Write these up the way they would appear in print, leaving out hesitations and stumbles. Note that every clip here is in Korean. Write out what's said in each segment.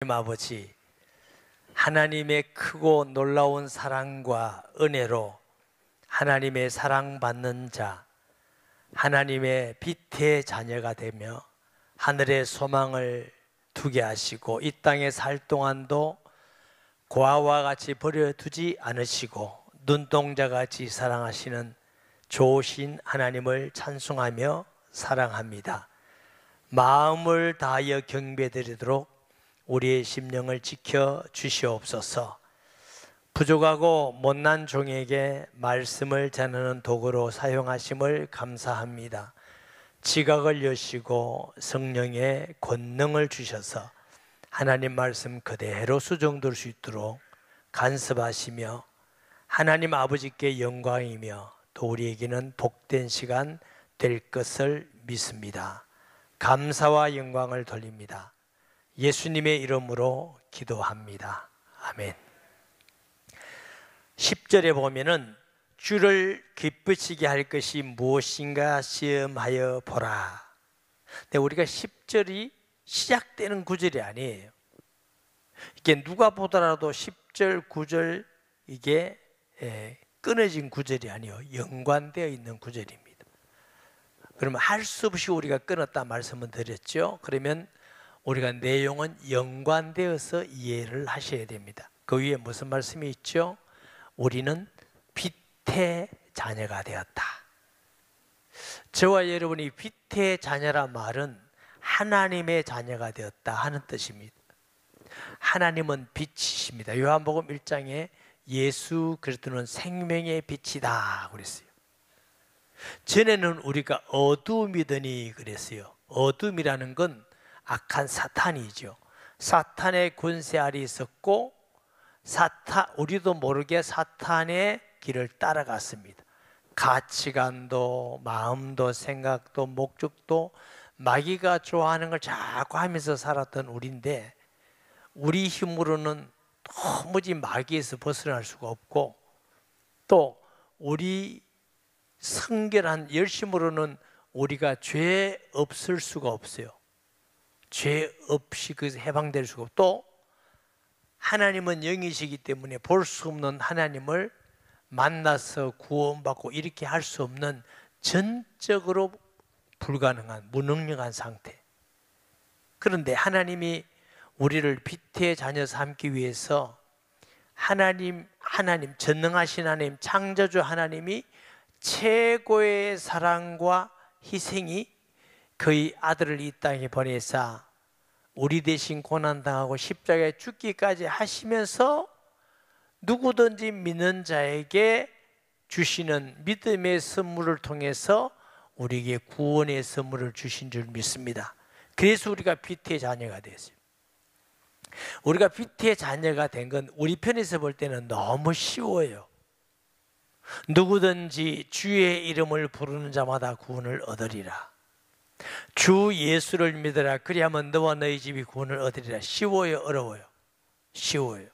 하나님 아버지, 하나님의 크고 놀라운 사랑과 은혜로 하나님의 사랑받는 자, 하나님의 빛의 자녀가 되며 하늘의 소망을 두게 하시고 이 땅에 살 동안도 고아와 같이 버려두지 않으시고 눈동자같이 사랑하시는 좋으신 하나님을 찬송하며 사랑합니다. 마음을 다하여 경배드리도록 우리의 심령을 지켜 주시옵소서. 부족하고 못난 종에게 말씀을 전하는 도구로 사용하심을 감사합니다. 지각을 여시고 성령의 권능을 주셔서 하나님 말씀 그대로 수정될 수 있도록 간섭하시며 하나님 아버지께 영광이며 또 우리에게는 복된 시간 될 것을 믿습니다. 감사와 영광을 돌립니다. 예수님의 이름으로 기도합니다. 아멘. 10절에 보면은 주를 기쁘시게 할 것이 무엇인가 시험하여 보라. 근데 우리가 10절이 시작되는 구절이 아니에요. 이게 누가 보더라도 10절, 9절 이게 끊어진 구절이 아니에요. 연관되어 있는 구절입니다. 그러면 할 수 없이 우리가 끊었다 말씀을 드렸죠. 그러면 우리가 내용은 연관되어서 이해를 하셔야 됩니다. 그 위에 무슨 말씀이 있죠? 우리는 빛의 자녀가 되었다. 저와 여러분이 빛의 자녀라 말은 하나님의 자녀가 되었다 하는 뜻입니다. 하나님은 빛이십니다. 요한복음 1장에 예수 그리스도는 생명의 빛이다 그랬어요. 전에는 우리가 어두움이더니 그랬어요. 어둠이라는 건 악한 사탄이죠. 사탄의 권세 아래 있었고 우리도 모르게 사탄의 길을 따라갔습니다. 가치관도 마음도 생각도 목적도 마귀가 좋아하는 걸 자꾸 하면서 살았던 우리인데 우리 힘으로는 도무지 마귀에서 벗어날 수가 없고 또 우리 성결한 열심으로는 우리가 죄 없을 수가 없어요. 죄 없이 그 해방될 수가 없고 또 하나님은 영이시기 때문에 볼 수 없는 하나님을 만나서 구원받고 이렇게 할 수 없는 전적으로 불가능한 무능력한 상태. 그런데 하나님이 우리를 빛의 자녀 삼기 위해서 하나님 전능하신 하나님 창조주 하나님이 최고의 사랑과 희생이 그의 아들을 이 땅에 보내사 우리 대신 고난당하고 십자가에 죽기까지 하시면서 누구든지 믿는 자에게 주시는 믿음의 선물을 통해서 우리에게 구원의 선물을 주신 줄 믿습니다. 그래서 우리가 빛의 자녀가 됐어요. 우리가 빛의 자녀가 된 건 우리 편에서 볼 때는 너무 쉬워요. 누구든지 주의 이름을 부르는 자마다 구원을 얻으리라. 주 예수를 믿으라. 그리하면 너와 너희 집이 구원을 얻으리라. 쉬워요, 어려워요? 쉬워요.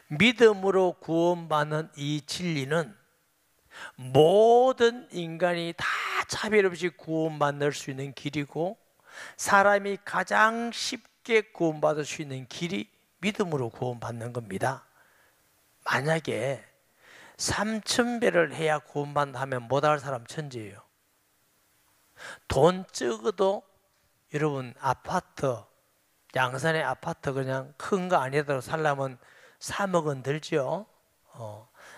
믿음으로 구원받는 이 진리는 모든 인간이 다 차별 없이 구원받을 수 있는 길이고 사람이 가장 쉽게 구원받을 수 있는 길이 믿음으로 구원받는 겁니다. 만약에 3,000배를 해야 구원받는다 하면 못할 사람 천지예요. 돈 적어도 여러분 아파트 양산의 아파트 그냥 큰 거 아니더라도 살려면 3억은 들죠.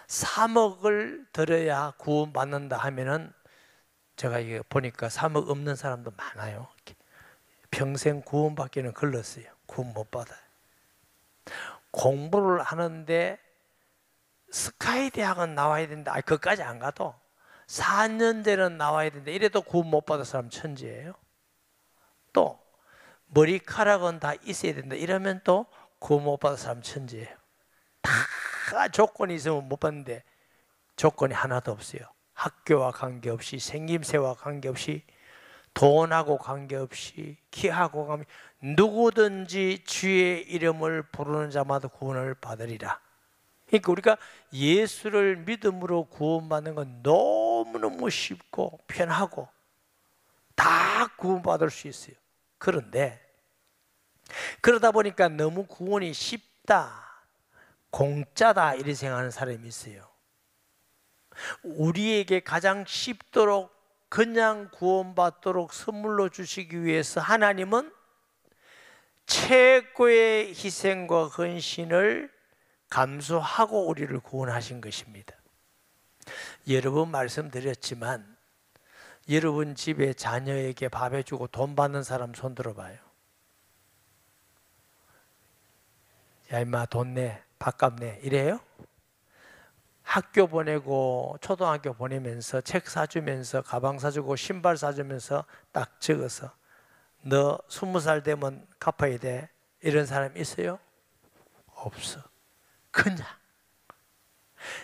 3억을 들어야 구원받는다 하면은 제가 이게 보니까 3억 없는 사람도 많아요. 평생 구원받기는 걸렸어요. 구원 못 받아요. 공부를 하는데 스카이 대학은 나와야 된다. 그것까지 안 가도 4년제는 나와야 된다. 이래도 구원 못 받은 사람 천지예요. 또 머리카락은 다 있어야 된다. 이러면 또 구원 못 받은 사람 천지예요. 다 조건이 있으면 못 받는데 조건이 하나도 없어요. 학교와 관계없이 생김새와 관계없이 돈하고 관계없이 키하고 관계없이 누구든지 주의 이름을 부르는 자마다 구원을 받으리라. 그러니까 우리가 예수를 믿음으로 구원받는 건 너무너무 쉽고 편하고 다 구원받을 수 있어요. 그런데 그러다 보니까 너무 구원이 쉽다, 공짜다 이렇게 생각하는 사람이 있어요. 우리에게 가장 쉽도록 그냥 구원받도록 선물로 주시기 위해서 하나님은 최고의 희생과 헌신을 감수하고 우리를 구원하신 것입니다. 여러 번 말씀드렸지만 여러분 집에 자녀에게 밥 해주고 돈 받는 사람 손 들어봐요. 야 임마 돈 내, 밥값 내 이래요? 학교 보내고 초등학교 보내면서 책 사주면서 가방 사주고 신발 사주면서 딱 적어서 너 20살 되면 갚아야 돼 이런 사람 있어요? 없어. 그냥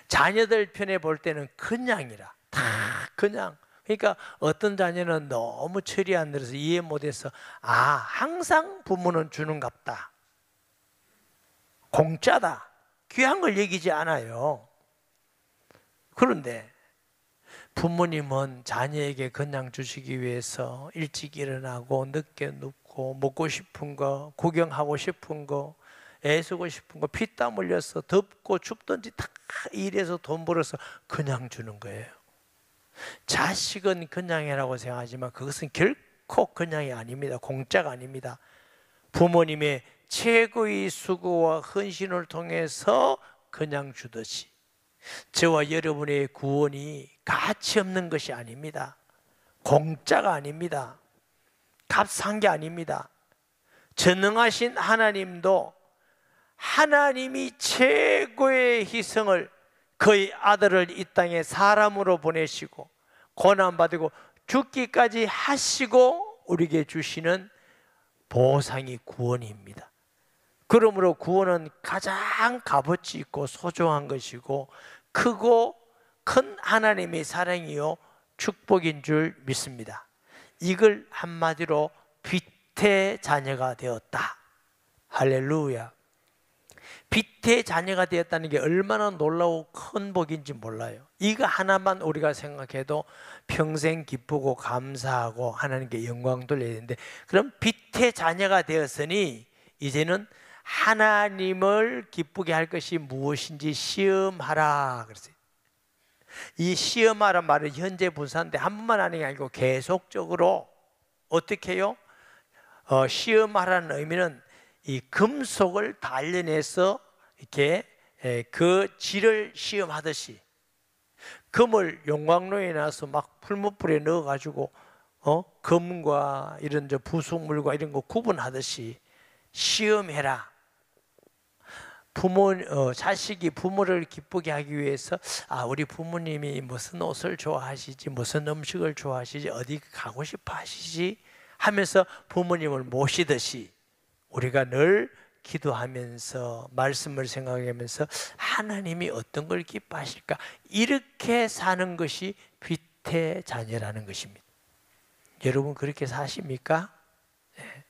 자녀들 편에 볼 때는 그냥이라, 다 그냥. 그러니까 어떤 자녀는 너무 철이 안 들어서 이해 못해서 항상 부모는 주는갑다, 공짜다, 귀한 걸 얘기지 않아요. 그런데 부모님은 자녀에게 그냥 주시기 위해서 일찍 일어나고 늦게 눕고 먹고 싶은 거, 구경하고 싶은 거, 애쓰고 싶은 거, 피땀 흘려서 덥고 춥든지 다 일해서 돈 벌어서 그냥 주는 거예요. 자식은 그냥이라고 생각하지만 그것은 결코 그냥이 아닙니다. 공짜가 아닙니다. 부모님의 최고의 수고와 헌신을 통해서 그냥 주듯이 저와 여러분의 구원이 가치 없는 것이 아닙니다. 공짜가 아닙니다. 값싼 게 아닙니다. 전능하신 하나님도 하나님이 최고의 희생을 그의 아들을 이 땅에 사람으로 보내시고 고난받고 죽기까지 하시고 우리에게 주시는 보상이 구원입니다. 그러므로 구원은 가장 값어치 있고 소중한 것이고 크고 큰 하나님의 사랑이요 축복인 줄 믿습니다. 이걸 한마디로 빛의 자녀가 되었다. 할렐루야. 빛의 자녀가 되었다는 게 얼마나 놀라고 큰 복인지 몰라요. 이거 하나만 우리가 생각해도 평생 기쁘고 감사하고 하나님께 영광 돌려야 되는데, 그럼 빛의 자녀가 되었으니 이제는 하나님을 기쁘게 할 것이 무엇인지 시험하라 그랬어요. 이 시험하란 말은 현재 분사인데 한 번만 하는 게 아니고 계속적으로 어떻게 해요? 시험하라는 의미는 이 금속을 단련해서 이렇게 그 질을 시험하듯이, 금을 용광로에 놔서 막 풀무불에 넣어가지고 금과 이런 부속물과 이런 거 구분하듯이 시험해라. 자식이 부모를 기쁘게 하기 위해서 우리 부모님이 무슨 옷을 좋아하시지, 무슨 음식을 좋아하시지, 어디 가고 싶어 하시지 하면서 부모님을 모시듯이 우리가 늘 기도하면서 말씀을 생각하면서 하나님이 어떤 걸 기뻐하실까, 이렇게 사는 것이 빛의 자녀라는 것입니다. 여러분 그렇게 사십니까? 네.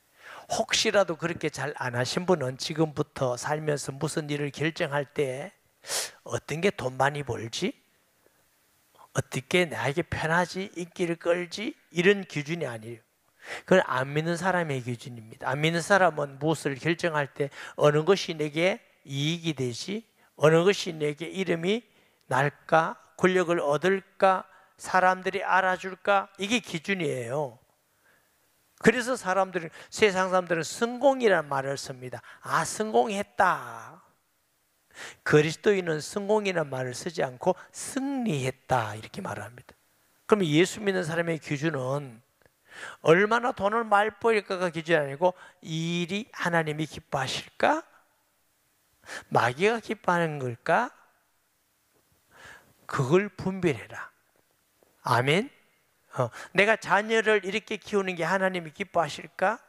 혹시라도 그렇게 잘 안 하신 분은 지금부터 살면서 무슨 일을 결정할 때 어떤 게 돈 많이 벌지? 어떻게 나에게 편하지? 인기를 끌지? 이런 기준이 아니에요. 그건 안 믿는 사람의 기준입니다. 안 믿는 사람은 무엇을 결정할 때 어느 것이 내게 이익이 되지? 어느 것이 내게 이름이 날까? 권력을 얻을까? 사람들이 알아줄까? 이게 기준이에요. 그래서 세상 사람들은 성공이라는 말을 씁니다. 성공했다. 그리스도인은 성공이라는 말을 쓰지 않고 승리했다 이렇게 말합니다. 그럼 예수 믿는 사람의 기준은 얼마나 돈을 많이 벌일까가 기준이 아니고 이 일이 하나님이 기뻐하실까? 마귀가 기뻐하는 걸까? 그걸 분별해라. 아멘. 내가 자녀를 이렇게 키우는 게 하나님이 기뻐하실까?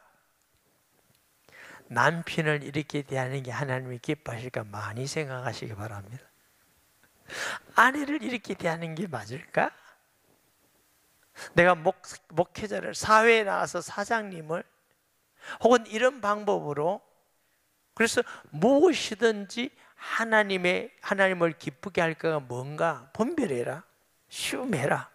남편을 이렇게 대하는 게 하나님이 기뻐하실까? 많이 생각하시기 바랍니다. 아내를 이렇게 대하는 게 맞을까? 내가 목회자를, 사회에 나가서 사장님을 혹은 이런 방법으로, 그래서 무엇이든지 하나님을 기쁘게 할까가 뭔가 분별해라. 시험해라.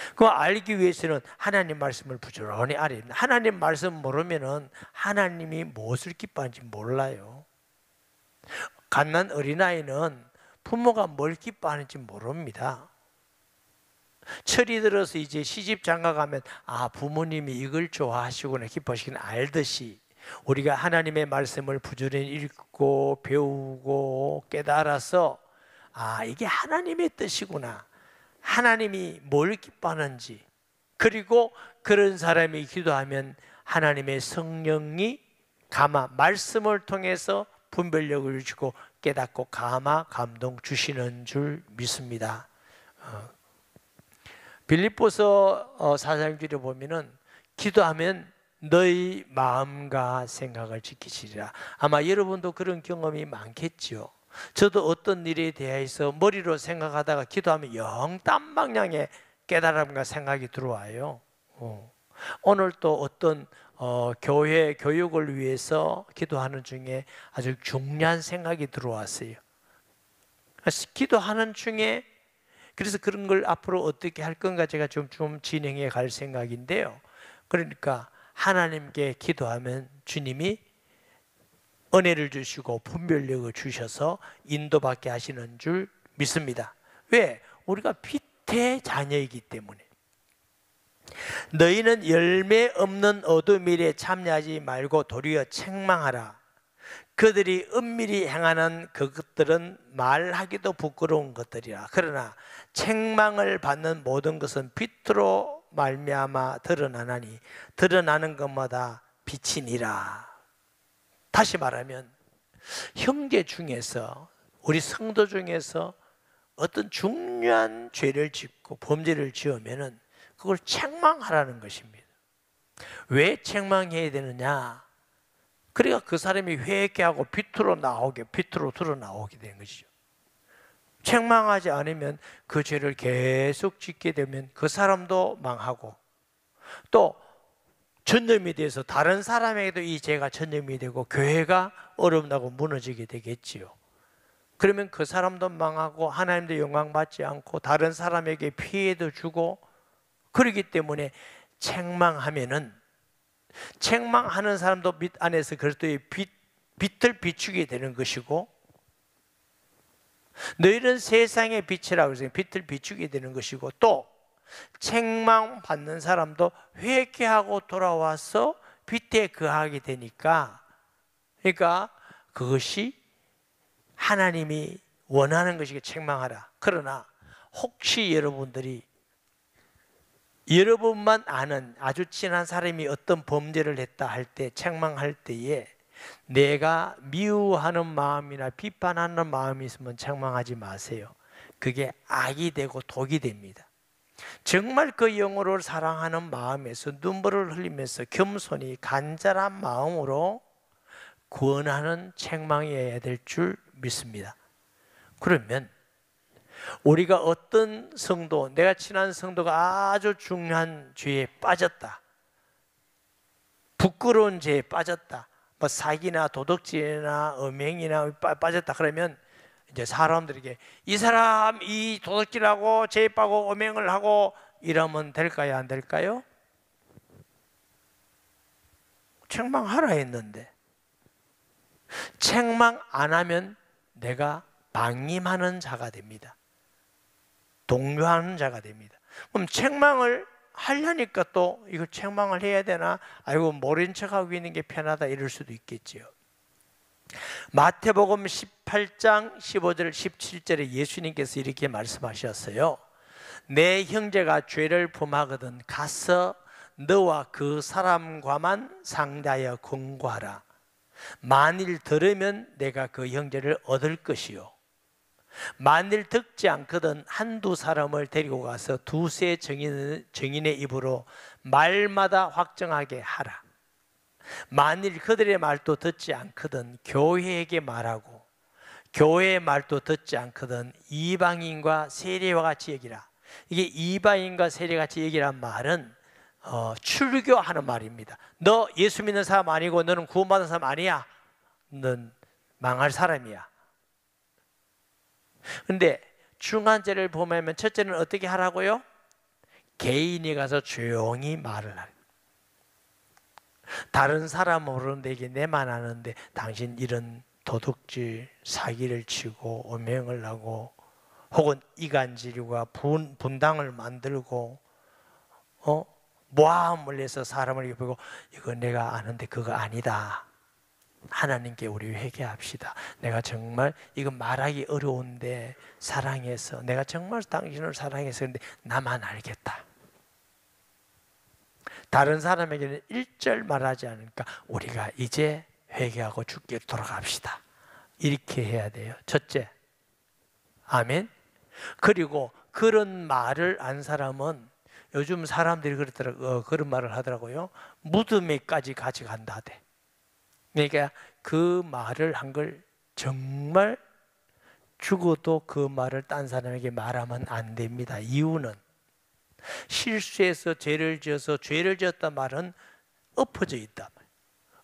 그거 알기 위해서는 하나님 말씀을 부지런히 알아야 됩니다. 하나님 말씀 모르면은 하나님이 무엇을 기뻐하는지 몰라요. 갓난 어린아이는 부모가 뭘 기뻐하는지 모릅니다. 철이 들어서 이제 시집 장가 가면 아, 부모님이 이걸 좋아하시구나 기뻐하시긴 알듯이 우리가 하나님의 말씀을 부지런히 읽고 배우고 깨달아서 아, 이게 하나님의 뜻이구나, 하나님이 뭘 기뻐하는지, 그리고 그런 사람이 기도하면 하나님의 성령이 감화, 말씀을 통해서 분별력을 주고 깨닫고 감화, 감동 주시는 줄 믿습니다. 빌립보서 4장절에 보면은 기도하면 너희 마음과 생각을 지키시리라. 아마 여러분도 그런 경험이 많겠죠. 저도 어떤 일에 대해서 머리로 생각하다가 기도하면 영 딴 방향의 깨달음과 생각이 들어와요. 오늘 또 어떤 교회 교육을 위해서 기도하는 중에 아주 중요한 생각이 들어왔어요. 기도하는 중에 그래서 그런 걸 앞으로 어떻게 할 건가 제가 좀 진행해 갈 생각인데요. 그러니까 하나님께 기도하면 주님이 은혜를 주시고 분별력을 주셔서 인도받게 하시는 줄 믿습니다. 왜? 우리가 빛의 자녀이기 때문에. 너희는 열매 없는 어둠 일에 참여하지 말고 도리어 책망하라. 그들이 은밀히 행하는 그것들은 말하기도 부끄러운 것들이라. 그러나 책망을 받는 모든 것은 빛으로 말미암아 드러나나니 드러나는 것마다 빛이니라. 다시 말하면 형제 중에서, 우리 성도 중에서 어떤 중요한 죄를 짓고 범죄를 지으면은 그걸 책망하라는 것입니다. 왜 책망해야 되느냐? 그러니까 그 사람이 회개하고 빛으로 드러나오게 되는 것이죠. 책망하지 않으면 그 죄를 계속 짓게 되면 그 사람도 망하고 또 전염이 돼서 다른 사람에게도 이 죄가 전염이 되고 교회가 어렵다고 무너지게 되겠지요. 그러면 그 사람도 망하고 하나님도 영광 받지 않고 다른 사람에게 피해도 주고, 그렇기 때문에 책망하면은 책망하는 사람도 빛 안에서 그리스도의 빛을 비추게 되는 것이고, 너희는 세상의 빛이라고 해서 빛을 비추게 되는 것이고, 또 책망받는 사람도 회개하고 돌아와서 빛에 거하게 되니까, 그러니까 그것이 하나님이 원하는 것이기 책망하라. 그러나 혹시 여러분들이 여러분만 아는 아주 친한 사람이 어떤 범죄를 했다 할 때, 책망할 때에 내가 미워하는 마음이나 비판하는 마음이 있으면 책망하지 마세요. 그게 악이 되고 독이 됩니다. 정말 그 영혼을 사랑하는 마음에서 눈물을 흘리면서 겸손히 간절한 마음으로 구원하는 책망이어야 될 줄 믿습니다. 그러면 우리가 어떤 성도, 내가 친한 성도가 아주 중요한 죄에 빠졌다, 부끄러운 죄에 빠졌다, 뭐 사기나 도덕질이나 음행이나 빠졌다 그러면 이제 사람들에게 이 사람 이 도덕질하고 죄 빠고 음행을 하고 이러면 될까요, 안 될까요? 책망하라 했는데 책망 안 하면 내가 방임하는 자가 됩니다. 동요하는 자가 됩니다. 그럼 책망을 하려니까 또 이거 책망을 해야 되나? 아이고 모른 척하고 있는 게 편하다 이럴 수도 있겠지요. 마태복음 18장 15절 17절에 예수님께서 이렇게 말씀하셨어요. 내 형제가 죄를 범하거든 가서 너와 그 사람과만 상대하여 권고하라. 만일 들으면 내가 그 형제를 얻을 것이요, 만일 듣지 않거든 한두 사람을 데리고 가서 두세 증인의 입으로 말마다 확정하게 하라. 만일 그들의 말도 듣지 않거든 교회에게 말하고 교회의 말도 듣지 않거든 이방인과 세리와 같이 여기라. 이게 이방인과 세리와 같이 여기란 말은 출교하는 말입니다. 너 예수 믿는 사람 아니고 너는 구원받은 사람 아니야. 넌 망할 사람이야. 근데 중한 죄를 범하면 첫째는 어떻게 하라고요? 개인이 가서 조용히 말을 하래. 다른 사람 모르는데 내만 아는데 당신 이런 도둑질, 사기를 치고 오명을 하고 혹은 이간질과 분당을 만들고 모함을 해서 사람을 입히고 이거 내가 아는데 그거 아니다. 하나님께 우리 회개합시다. 내가 정말 이거 말하기 어려운데 사랑해서 내가 정말 당신을 사랑해서 그런데 나만 알겠다. 다른 사람에게는 일절 말하지 않으니까 우리가 이제 회개하고 주께로 돌아갑시다. 이렇게 해야 돼요. 첫째, 아멘. 그리고 그런 말을 안 사람은 요즘 사람들이 그런 말을 하더라고요. 무덤에까지 같이 간다 하대. 그러니까 그 말을 한 걸 정말 죽어도 그 말을 딴 사람에게 말하면 안 됩니다. 이유는 실수해서 죄를 지어서 죄를 지었단 말은 엎어져 있다.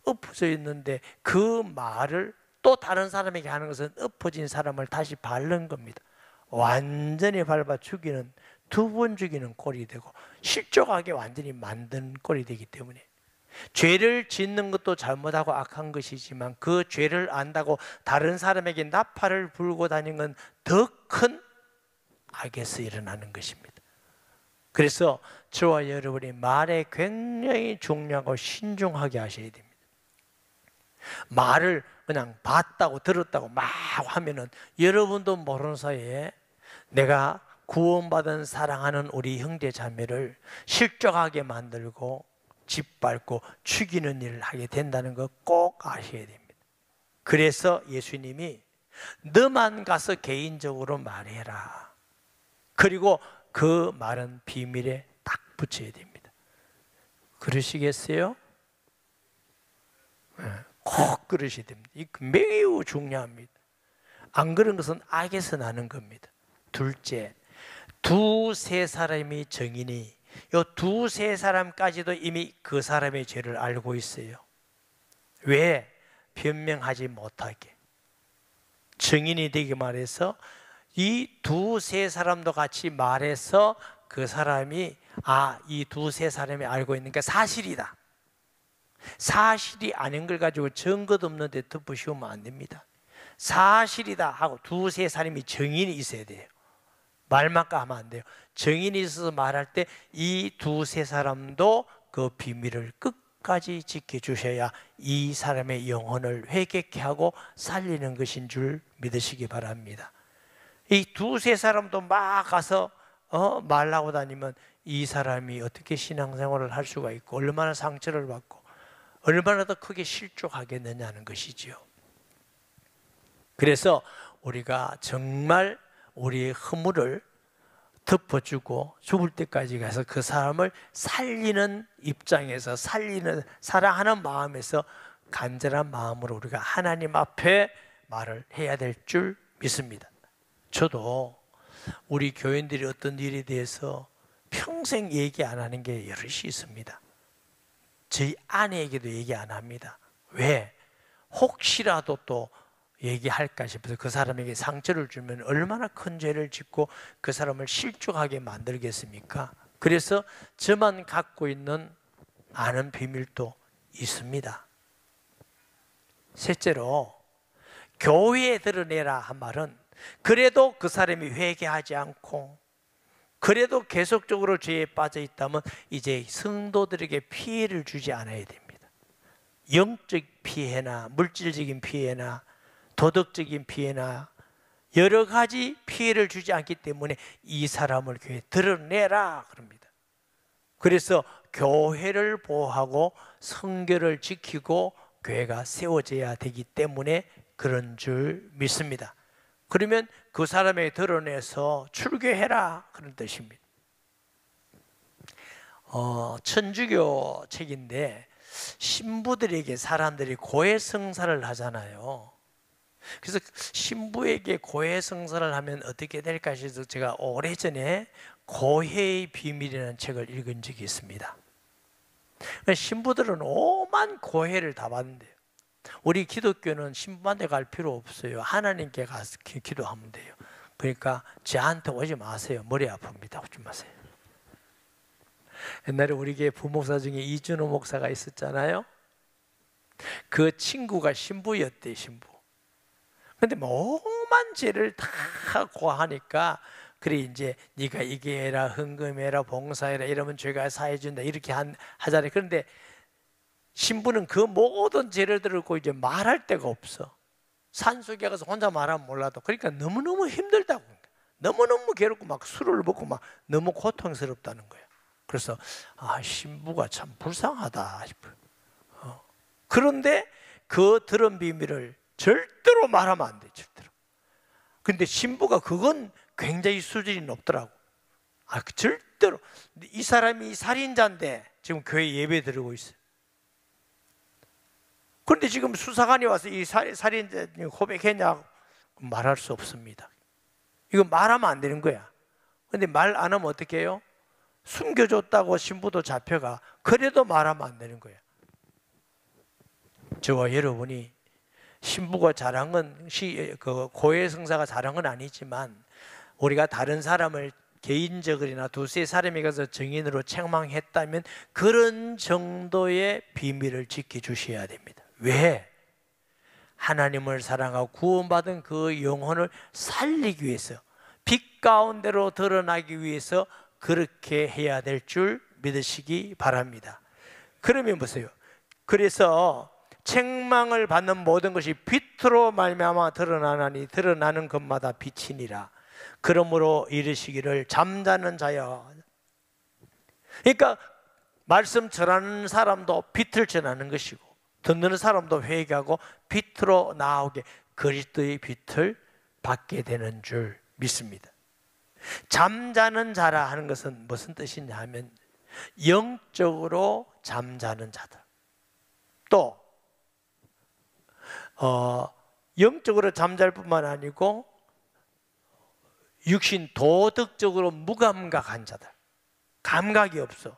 엎어져 있는데 그 말을 또 다른 사람에게 하는 것은 엎어진 사람을 다시 밟는 겁니다. 완전히 밟아 죽이는, 두 번 죽이는 꼴이 되고 실족하게 완전히 만든 꼴이 되기 때문에 죄를 짓는 것도 잘못하고 악한 것이지만 그 죄를 안다고 다른 사람에게 나팔을 불고 다니는 건 더 큰 악에서 일어나는 것입니다. 그래서 저와 여러분이 말에 굉장히 중요하고 신중하게 하셔야 됩니다. 말을 그냥 봤다고 들었다고 막 하면은 여러분도 모르는 사이에 내가 구원받은 사랑하는 우리 형제 자매를 실족하게 만들고 짓밟고 죽이는 일을 하게 된다는 거 꼭 아셔야 됩니다. 그래서 예수님이 너만 가서 개인적으로 말해라. 그리고 그 말은 비밀에 딱 붙여야 됩니다. 그러시겠어요? 꼭 그러셔야 됩니다. 이거 매우 중요합니다. 안 그런 것은 악에서 나는 겁니다. 둘째, 두세 사람이 증인이 요 두세 사람까지도 이미 그 사람의 죄를 알고 있어요. 왜? 변명하지 못하게 증인이 되게 말해서 이 두세 사람도 같이 말해서 그 사람이 이 두세 사람이 알고 있는 게 사실이다. 사실이 아닌 걸 가지고 증거도 없는데 덮으시면 안 됩니다. 사실이다 하고 두세 사람이 증인이 있어야 돼요. 말만 하면 안 돼요. 증인이 있어서 말할 때 이 두세 사람도 그 비밀을 끝까지 지켜주셔야 이 사람의 영혼을 회개케 하고 살리는 것인 줄 믿으시기 바랍니다. 이 두세 사람도 막 가서 말하고 다니면 이 사람이 어떻게 신앙생활을 할 수가 있고 얼마나 상처를 받고 얼마나 더 크게 실족하겠느냐는 것이지요. 그래서 우리가 정말 우리의 허물을 덮어주고 죽을 때까지 가서 그 사람을 살리는 입장에서 사랑하는 마음에서 간절한 마음으로 우리가 하나님 앞에 말을 해야 될 줄 믿습니다. 저도 우리 교인들이 어떤 일에 대해서 평생 얘기 안 하는 게 여럿이 있습니다. 저희 아내에게도 얘기 안 합니다. 왜? 혹시라도 또 얘기할까 싶어서 그 사람에게 상처를 주면 얼마나 큰 죄를 짓고 그 사람을 실족하게 만들겠습니까? 그래서 저만 갖고 있는 아는 비밀도 있습니다. 셋째로 교회에 드러내라 한 말은 그래도 그 사람이 회개하지 않고 그래도 계속적으로 죄에 빠져 있다면 이제 성도들에게 피해를 주지 않아야 됩니다. 영적 피해나 물질적인 피해나 도덕적인 피해나 여러 가지 피해를 주지 않기 때문에 이 사람을 교회에 드러내라 그럽니다. 그래서 교회를 보호하고 성결을 지키고 교회가 세워져야 되기 때문에 그런 줄 믿습니다. 그러면 그 사람에게 드러내서 출교해라 그런 뜻입니다. 천주교 책인데 신부들에게 사람들이 고해성사를 하잖아요. 그래서 신부에게 고해성사를 하면 어떻게 될까 해서 제가 오래전에 고해의 비밀이라는 책을 읽은 적이 있습니다. 신부들은 오만 고해를 다 받는데요. 우리 기독교는 신부한테 갈 필요 없어요. 하나님께 가서 기도하면 돼요. 그러니까 저한테 오지 마세요. 머리 아픕니다. 오지 마세요. 옛날에 우리 교회 부목사 중에 이준호 목사가 있었잖아요. 그 친구가 신부였대, 신부. 근데 오만 죄를 다 고하니까 그래 이제 네가 이게 해라, 헌금해라, 봉사해라 이러면 죄가 사해준다 이렇게 하잖아요. 그런데 신부는 그 모든 죄를 들고 이제 말할 데가 없어. 산속에 가서 혼자 말하면 몰라도. 그러니까 너무너무 힘들다고, 너무너무 괴롭고 막 술을 먹고 막 너무 고통스럽다는 거예요. 그래서 신부가 참 불쌍하다 싶어요. 그런데 그 들은 비밀을 절대로 말하면 안 돼, 절대로. 근데 신부가 그건 굉장히 수준이 높더라고. 절대로. 이 사람이 살인자인데 지금 교회 예배 드리고 있어요. 그런데 지금 수사관이 와서 이 살인자 고백했냐? 말할 수 없습니다. 이거 말하면 안 되는 거야. 근데 말 안 하면 어떻게 해요? 숨겨줬다고 신부도 잡혀가. 그래도 말하면 안 되는 거야. 저와 여러분이 신부가 잘한 건, 고해 성사가 잘한 건 아니지만 우리가 다른 사람을 개인적으로나 두세 사람이 가서 증인으로 책망했다면 그런 정도의 비밀을 지켜주셔야 됩니다. 왜? 하나님을 사랑하고 구원받은 그 영혼을 살리기 위해서, 빛 가운데로 드러나기 위해서 그렇게 해야 될 줄 믿으시기 바랍니다. 그러면 보세요. 그래서 책망을 받는 모든 것이 빛으로 말미암아 드러나나니 드러나는 것마다 빛이니라. 그러므로 이르시기를 잠자는 자여. 그러니까 말씀 전하는 사람도 빛을 전하는 것이고 듣는 사람도 회개하고 빛으로 나오게 그리스도의 빛을 받게 되는 줄 믿습니다. 잠자는 자라 하는 것은 무슨 뜻이냐 하면 영적으로 잠자는 자다. 또 영적으로 잠잘 뿐만 아니고 육신 도덕적으로 무감각한 자들, 감각이 없어.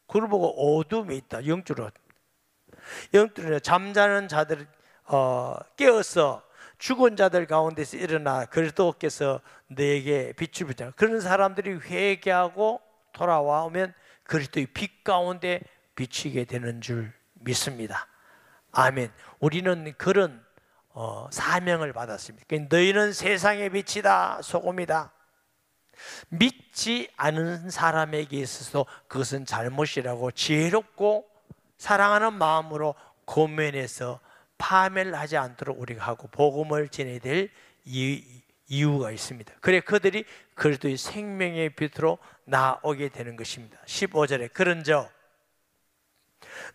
그걸 보고 어둠에 있다. 영적으로 잠자는 자들, 깨어서 죽은 자들 가운데서 일어나 그리스도께서 너에게 빛을 비추라. 그런 사람들이 회개하고 돌아오면 그리스도의 빛 가운데 비치게 되는 줄 믿습니다. 아멘. 우리는 그런 사명을 받았습니다. 너희는 세상의 빛이다, 소금이다. 믿지 않은 사람에게 있어서 그것은 잘못이라고 지혜롭고 사랑하는 마음으로 고면해서 파멸을 하지 않도록 우리가 하고 복음을 전해야 될 이유가 있습니다. 그래 그들이 그리스도의 생명의 빛으로 나오게 되는 것입니다. 15절에 그런즉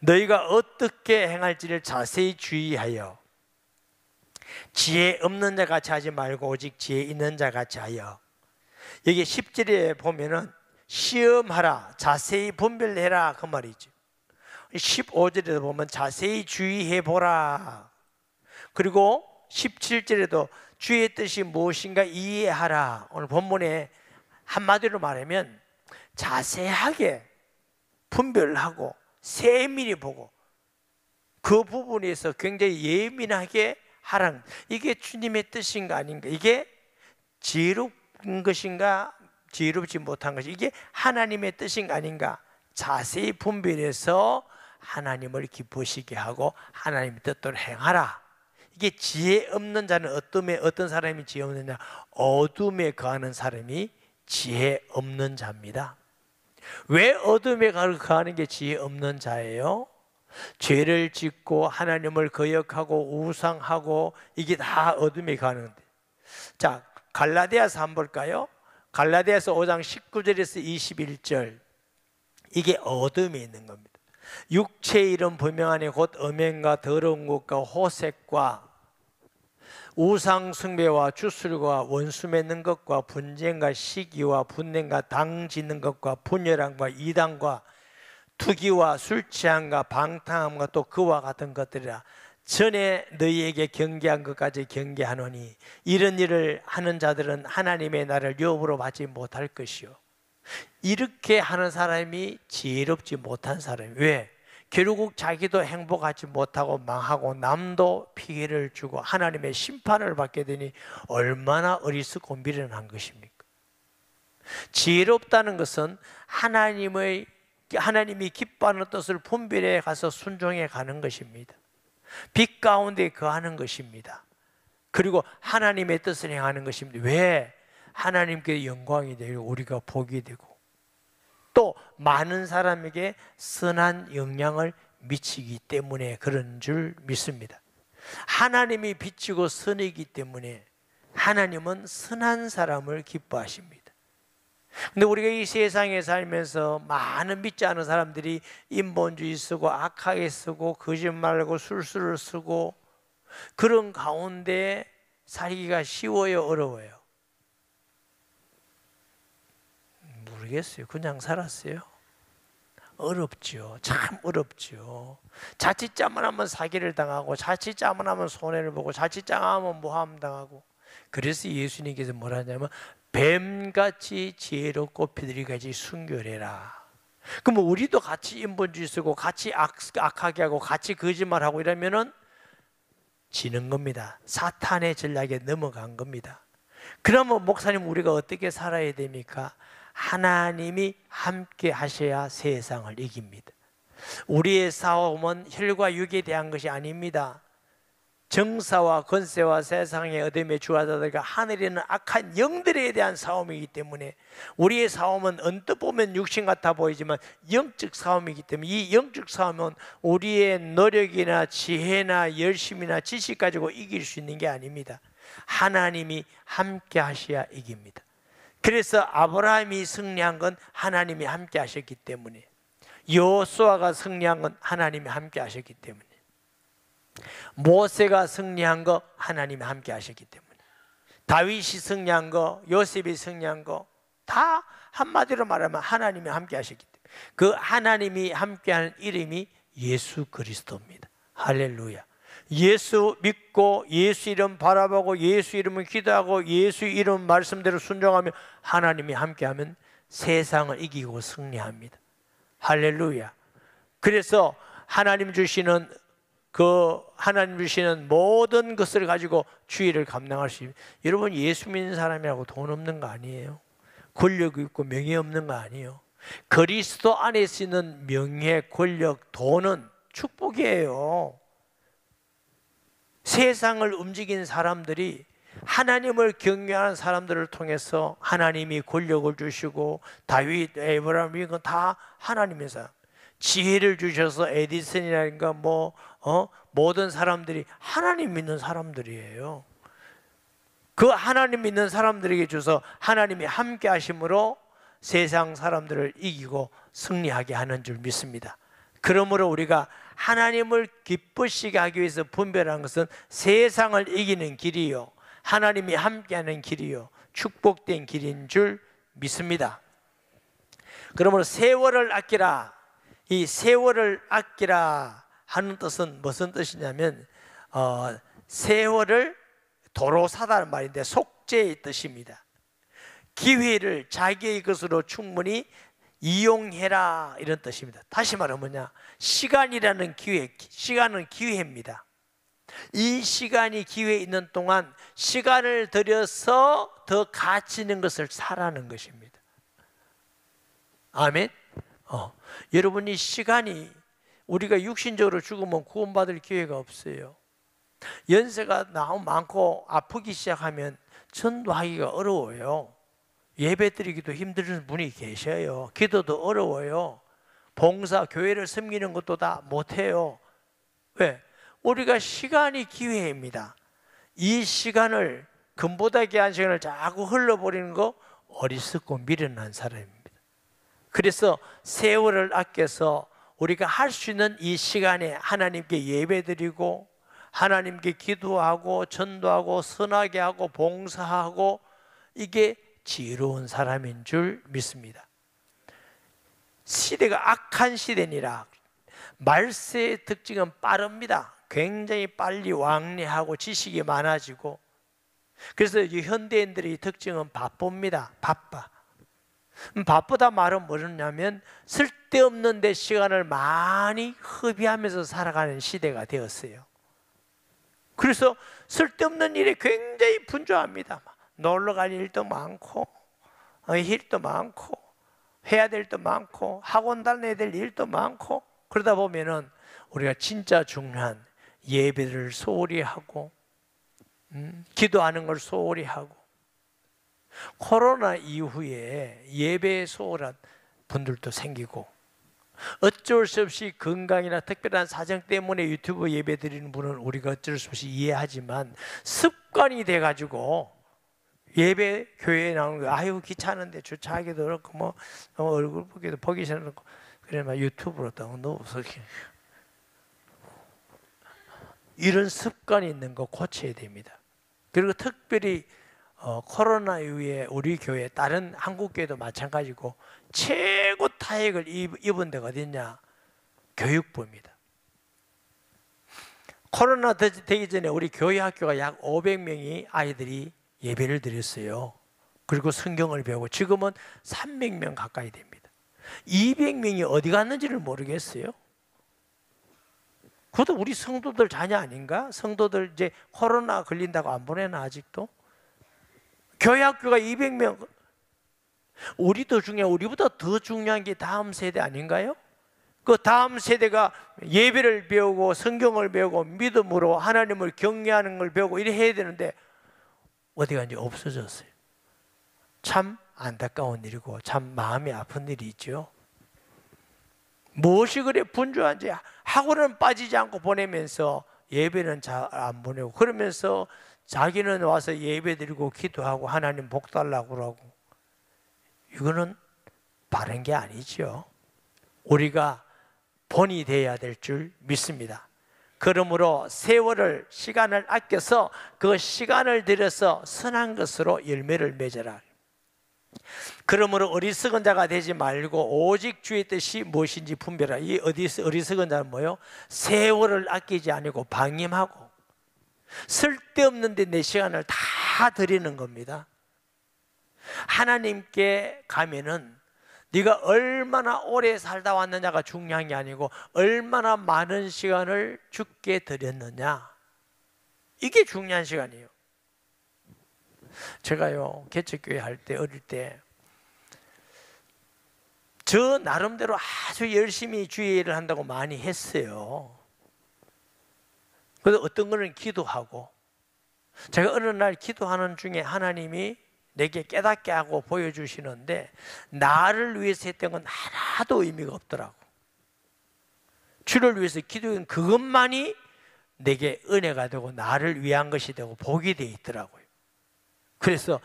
너희가 어떻게 행할지를 자세히 주의하여 지혜 없는 자 같이 하지 말고 오직 지혜 있는 자 같이 하여. 여기 10절에 보면은 시험하라, 자세히 분별해라 그 말이죠. 15절에도 보면 자세히 주의해보라. 그리고 17절에도 주의 뜻이 무엇인가 이해하라. 오늘 본문에 한마디로 말하면 자세하게 분별하고 세밀히 보고 그 부분에서 굉장히 예민하게 하라는, 이게 주님의 뜻인가 아닌가, 이게 지혜로운 것인가 지혜롭지 못한 것이, 이게 하나님의 뜻인가 아닌가 자세히 분별해서 하나님을 기쁘시게 하고 하나님의 뜻대로 행하라. 이게 지혜 없는 자는 어떤 사람이 지혜 없느냐? 어둠에 거하는 사람이 지혜 없는 자입니다. 왜 어둠에 거하는 게 지혜 없는 자예요? 죄를 짓고 하나님을 거역하고 우상하고 이게 다 어둠에 거하는데. 자, 갈라디아서 한번 볼까요? 갈라디아서 5장 19절에서 21절. 이게 어둠에 있는 겁니다. 육체의 이름 분명하니 곧 음행과 더러운 것과 호색과 우상 숭배와 주술과 원수 맺는 것과 분쟁과 시기와 분냉과 당 짓는 것과 분열함과 이단과 투기와 술 취함과 방탕함과 또 그와 같은 것들이라. 전에 너희에게 경계한 것까지 경계하노니 이런 일을 하는 자들은 하나님의 나라를 유업으로 받지 못할 것이요. 이렇게 하는 사람이 지혜롭지 못한 사람이에요. 왜? 결국 자기도 행복하지 못하고 망하고 남도 피해를 주고 하나님의 심판을 받게 되니 얼마나 어리석고 미련한 것입니까? 지혜롭다는 것은 하나님의 하나님이 기뻐하는 뜻을 분별해 가서 순종해 가는 것입니다. 빛 가운데 거하는 것입니다. 그리고 하나님의 뜻을 행하는 것입니다. 왜? 하나님께 영광이 되고 우리가 복이 되고 또 많은 사람에게 선한 영향을 미치기 때문에 그런 줄 믿습니다. 하나님이 빛이고 선이기 때문에 하나님은 선한 사람을 기뻐하십니다. 근데 우리가 이 세상에 살면서 많은 믿지 않은 사람들이 인본주의 쓰고 악하게 쓰고 거짓말하고 술수를 쓰고 그런 가운데 살기가 쉬워요, 어려워요? 모르겠어요. 그냥 살았어요. 어렵죠. 참 어렵죠. 자칫 잘못하면 사기를 당하고 자칫 잘못하면 손해를 보고 자칫 잘못하면 모함 당하고. 그래서 예수님께서 뭐라 하냐면 뱀같이 지혜롭고 비둘기같이 순결해라. 그럼 우리도 같이 인본주의 쓰고 같이 악하게 하고 같이 거짓말하고 이러면은 지는 겁니다. 사탄의 전략에 넘어간 겁니다. 그러면 목사님 우리가 어떻게 살아야 됩니까? 하나님이 함께 하셔야 세상을 이깁니다. 우리의 싸움은 혈과 육에 대한 것이 아닙니다. 정사와 권세와 세상의 어둠의 주하자들과 하늘에 있는 악한 영들에 대한 싸움이기 때문에 우리의 싸움은 언뜻 보면 육신 같아 보이지만 영적 싸움이기 때문에 이 영적 싸움은 우리의 노력이나 지혜나 열심이나 지식 가지고 이길 수 있는 게 아닙니다. 하나님이 함께 하셔야 이깁니다. 그래서 아브라함이 승리한 건 하나님이 함께 하셨기 때문에, 여호수아가 승리한 건 하나님이 함께 하셨기 때문에, 모세가 승리한 거 하나님이 함께 하셨기 때문에, 다윗이 승리한 거, 요셉이 승리한 거 다 한마디로 말하면 하나님이 함께 하셨기 때문에 그 하나님이 함께하는 이름이 예수 그리스도입니다. 할렐루야. 예수 믿고 예수 이름 바라보고 예수 이름을 기도하고 예수 이름 말씀대로 순종하며 하나님이 함께하면 세상을 이기고 승리합니다. 할렐루야. 그래서 하나님 주시는 모든 것을 가지고 주의를 감당할 수 있습니다. 여러분, 예수 믿는 사람이라고 돈 없는 거 아니에요. 권력 있고 명예 없는 거 아니에요. 그리스도 안에 있는 명예, 권력, 돈은 축복이에요. 세상을 움직이는 사람들이 하나님을 경외하는 사람들을 통해서 하나님이 권력을 주시고, 다윗, 에브라임 이건 다 하나님의 사람. 지혜를 주셔서 에디슨이라든가 모든 사람들이 하나님 믿는 사람들이에요. 그 하나님 믿는 사람들에게 줘서 하나님이 함께 하심으로 세상 사람들을 이기고 승리하게 하는 줄 믿습니다. 그러므로 우리가 하나님을 기쁘시게 하기 위해서 분별한 것은 세상을 이기는 길이요, 하나님이 함께하는 길이요, 축복된 길인 줄 믿습니다. 그러므로 세월을 아끼라. 이 세월을 아끼라 하는 뜻은 무슨 뜻이냐면 세월을 도로 사다는 말인데 속죄의 뜻입니다. 기회를 자기의 것으로 충분히 이용해라 이런 뜻입니다. 다시 말하면 뭐냐? 시간이라는 기회, 시간은 기회입니다. 이 시간이 기회에 있는 동안 시간을 들여서 더 가치 있는 것을 사라는 것입니다. 아멘. 여러분이 시간이, 우리가 육신적으로 죽으면 구원받을 기회가 없어요. 연세가 너무 많고 아프기 시작하면 전도하기가 어려워요. 예배 드리기도 힘든 분이 계셔요. 기도도 어려워요. 봉사, 교회를 섬기는 것도 다 못해요. 왜? 우리가 시간이 기회입니다. 이 시간을, 금보다 귀한 시간을 자꾸 흘러버리는 거 어리석고 미련한 사람입니다. 그래서 세월을 아껴서 우리가 할 수 있는 이 시간에 하나님께 예배드리고 하나님께 기도하고 전도하고 선하게 하고 봉사하고, 이게 지혜로운 사람인 줄 믿습니다. 시대가 악한 시대니라. 말세의 특징은 빠릅니다. 굉장히 빨리 왕래하고 지식이 많아지고, 그래서 이 현대인들의 특징은 바쁩니다. 바쁘다 말은 뭐냐면 쓸데없는 데 시간을 많이 허비하면서 살아가는 시대가 되었어요. 그래서 쓸데없는 일에 굉장히 분주합니다. 놀러 갈 일도 많고 일도 많고 해야 될 일도 많고 학원 다녀야 될 일도 많고, 그러다 보면은 우리가 진짜 중요한 예배를 소홀히 하고 기도하는 걸 소홀히 하고, 코로나 이후에 예배에 소홀한 분들도 생기고, 어쩔 수 없이 건강이나 특별한 사정 때문에 유튜브 예배 드리는 분은 우리가 어쩔 수 없이 이해하지만, 습관이 돼가지고 예배 교회에 나오는 거 아유 귀찮은데 주차하기도 그렇고 뭐 얼굴 보기도 보기 싫고, 그래 막 유튜브로 또 넣어서 이런 습관이 있는 거 고쳐야 됩니다. 그리고 특별히 코로나 이후에 우리 교회, 다른 한국 교회도 마찬가지고 최고 타격을 입은 데가 어딨냐? 교육부입니다. 코로나 되기 전에 우리 교회 학교가 약 500명이 아이들이 예배를 드렸어요. 그리고 성경을 배우고, 지금은 300명 가까이 됩니다. 200명이 어디 갔는지를 모르겠어요. 그것도 우리 성도들 자녀 아닌가? 성도들 이제 코로나 걸린다고 안 보내나 아직도? 교회 학교가 200명. 우리보다 더 중요한 게 다음 세대 아닌가요? 그 다음 세대가 예배를 배우고 성경을 배우고 믿음으로 하나님을 경외하는 걸 배우고 이래 해야 되는데 어디 갔는지 없어졌어요. 참 안타까운 일이고 참 마음이 아픈 일이 있죠. 무엇이 그래 분주한지. 학원은 빠지지 않고 보내면서 예배는 잘 안 보내고, 그러면서 자기는 와서 예배 드리고 기도하고 하나님 복 달라고 그러고, 이거는 바른 게 아니죠. 우리가 본이 되어야 될 줄 믿습니다. 그러므로 세월을, 시간을 아껴서 그 시간을 들여서 선한 것으로 열매를 맺어라. 그러므로 어리석은 자가 되지 말고 오직 주의 뜻이 무엇인지 분별하라. 이 어리석은 자는 뭐예요? 세월을 아끼지 않고 방임하고 쓸데없는 데 내 시간을 다 드리는 겁니다. 하나님께 가면은 네가 얼마나 오래 살다 왔느냐가 중요한 게 아니고 얼마나 많은 시간을 주께 드렸느냐, 이게 중요한 시간이에요. 제가요 개척교회 할 때, 어릴 때 저 나름대로 아주 열심히 주의 일을 한다고 많이 했어요. 그래서 어떤 거는 기도하고, 제가 어느 날 기도하는 중에 하나님이 내게 깨닫게 하고 보여주시는데 나를 위해서 했던 건 하나도 의미가 없더라고. 주를 위해서 기도한 그것만이 내게 은혜가 되고 나를 위한 것이 되고 복이 되어 있더라고요. 그래서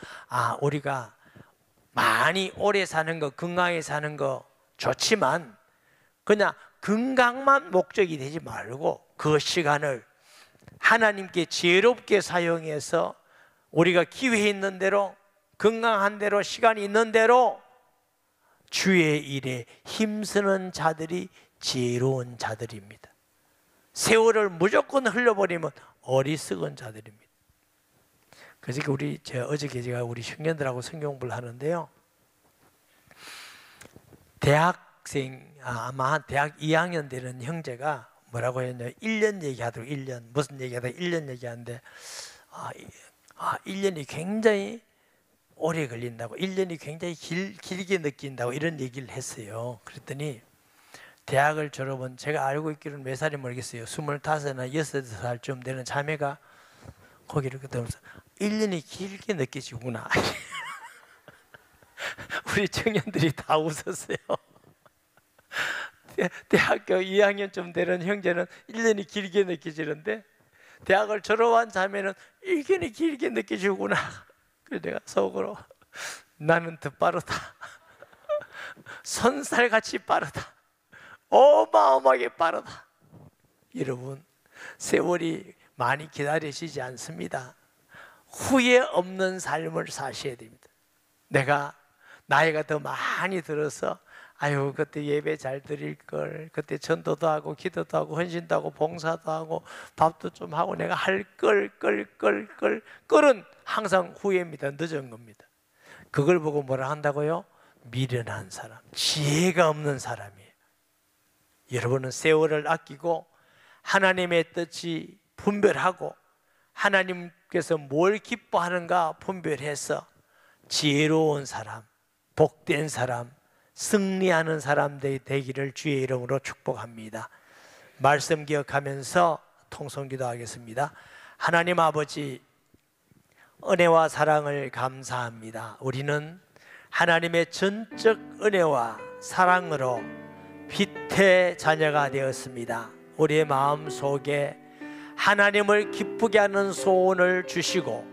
우리가 많이 오래 사는 거, 건강하게 사는 거 좋지만 그냥 건강만 목적이 되지 말고 그 시간을 하나님께 지혜롭게 사용해서 우리가 기회 있는 대로, 건강한 대로, 시간이 있는 대로 주의 일에 힘쓰는 자들이 지혜로운 자들입니다. 세월을 무조건 흘려버리면 어리석은 자들입니다. 그래서 어저께 제가 우리 청년들하고 성경 공부를 하는데요, 대학생, 아마 한 대학 2학년 되는 형제가 뭐라고 했냐면 1년 얘기하더라고요. 1년 무슨 얘기하다가 1년 얘기하는데 1년이 굉장히 오래 걸린다고, 1년이 굉장히 길게 느낀다고 이런 얘기를 했어요. 그랬더니 대학을 졸업한, 제가 알고 있기로는 몇 살이 모르겠어요, 25나 6살쯤 되는 자매가 거기를 그러면서 1년이 길게 느껴지구나. 우리 청년들이 다 웃었어요. 대학교 2학년쯤 되는 형제는 1년이 길게 느껴지는데 대학을 졸업한 자매는 1년이 길게 느껴지구나. 그래서 내가 속으로 나는 더 빠르다. 손살같이 빠르다. 어마어마하게 빠르다. 여러분, 세월이 많이 기다리시지 않습니다. 후회 없는 삶을 사셔야 됩니다. 내가 나이가 더 많이 들어서 아유 그때 예배 잘 드릴 걸, 그때 전도도 하고 기도도 하고 헌신도 하고 봉사도 하고 밥도 좀 하고 내가 할 걸은 항상 후회입니다. 늦은 겁니다. 그걸 보고 뭐라 한다고요? 미련한 사람, 지혜가 없는 사람이에요. 여러분은 세월을 아끼고 하나님의 뜻이 분별하고 하나님께서 뭘 기뻐하는가 분별해서 지혜로운 사람, 복된 사람, 승리하는 사람들이 되기를 주의 이름으로 축복합니다. 말씀 기억하면서 통성기도 하겠습니다. 하나님 아버지, 은혜와 사랑을 감사합니다. 우리는 하나님의 전적 은혜와 사랑으로 빛의 자녀가 되었습니다. 우리의 마음 속에 하나님을 기쁘게 하는 소원을 주시고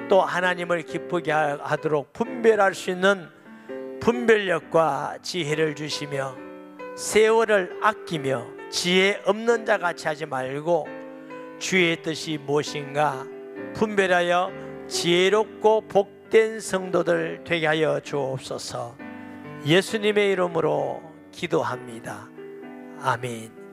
또 하나님을 기쁘게 하도록 분별할 수 있는 분별력과 지혜를 주시며 세월을 아끼며 지혜 없는 자 같이 하지 말고 주의 뜻이 무엇인가 분별하여 지혜롭고 복된 성도들 되게 하여 주옵소서. 예수님의 이름으로 기도합니다. 아멘.